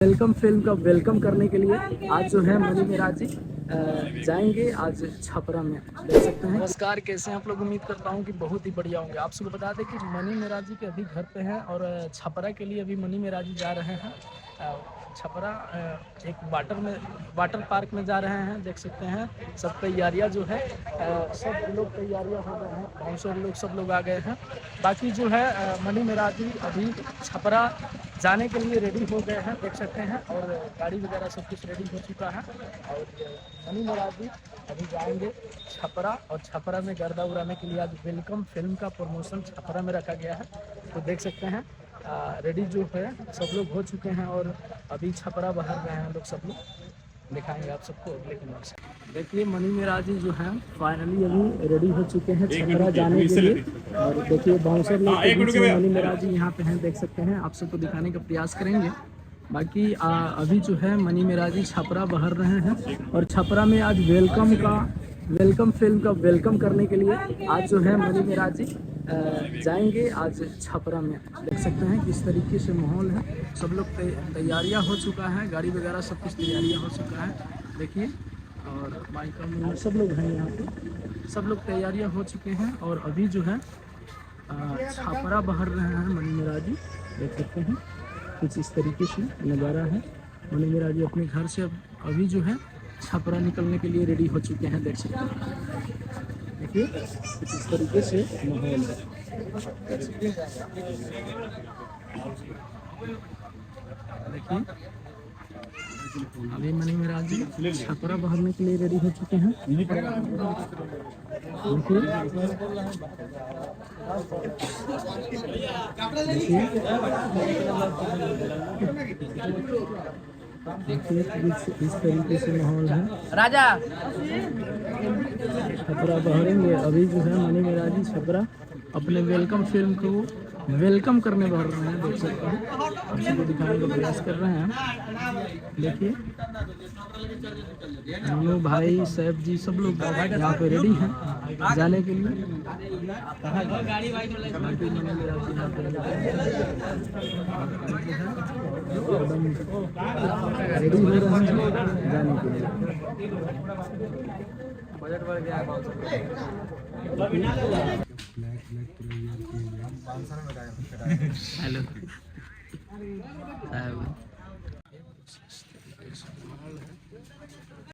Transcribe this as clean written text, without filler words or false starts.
Welcome film का welcome करने के लिए आज जो है मनी मेराज जी जाएंगे आज छपरा में, देख सकते हैं। नमस्कार, कैसे हैं आप लोग? उम्मीद करता हूं कि बहुत ही बढ़िया होंगे। आप सबको बता दें कि मनी मेराज जी के अभी घर पे हैं और छपरा के लिए अभी मनी मेराज जी जा रहे हैं। छपरा एक वाटर पार्क में जा रहे हैं, देख सकते हैं। सब तैयारियां जो है सब लोग तैयारियां हो गए हैं, बाउंसर लोग सब लोग आ गए हैं। बाकी जो है मनी मेराज जी अभी छपरा जाने के लिए रेडी हो गए हैं, देख सकते हैं। और गाड़ी वगैरह सब कुछ रेडी हो चुका है और मनी मेराज जी अभी जाएंगे छपरा। और छपरा में गर्दा उड़ाने के लिए आज वेलकम फिल्म का प्रमोशन छपरा में रखा गया है, तो देख सकते हैं। रेडी जो है सब लोग हो चुके हैं और अभी छपरा बाहर गए हैं लोग, सब लोग दिखाएंगे आप सबको। लेकिन देखिए मनी मेराज जी जो है फाइनली अभी रेडी हो चुके हैं छपरा जाने के लिए। और देखिए बाउंसर लोग के बीच में मनी मेराज जी यहाँ पे हैं, देख सकते हैं। आप सबको दिखाने का प्रयास करेंगे। बाकी अभी जो है मनी मेराज जी छपरा बहर रहे हैं और छपरा में आज वेलकम फिल्म का वेलकम करने के लिए आज जो है मनी मेराज जी जाएंगे आज छपरा में, देख सकते हैं किस तरीके से माहौल है। सब लोग तैयारियां हो चुका है, गाड़ी वगैरह सब कुछ तैयारियां हो चुका है, देखिए। और बाइक सब लोग हैं यहाँ पे, सब लोग तैयारियां हो चुके हैं और अभी जो है छपरा बहर रहे हैं मनी मेराज जी, देख सकते हैं। कुछ इस तरीके से नज़ारा है। मनी मेराज जी अपने घर से अभी जो है छपरा निकलने के लिए रेडी हो चुके हैं, देख सकते हैं। देखिए कुछ इस तरीके से माहौल है। देखिए अभी मनी मेराज जी छपरा बहरने के लिए रेडी हो चुके हैं। देखिए इस तरीके से माहौल है। राजा छपरा बहरेंगे अभी जो है मनी मेराज जी छपरा अपने वेलकम फिल्म को वेलकम करने बहर रहे हैं, देख सकते हैं। आप सबको दिखाने का प्रयास कर रहे हैं। देखिए हम लोग भाई सैफ जी सब लोग यहाँ पे रेडी हैं जाने के लिए। रेडी हो रहे हैं जाने के लिए। बजट बढ़ गया हेलो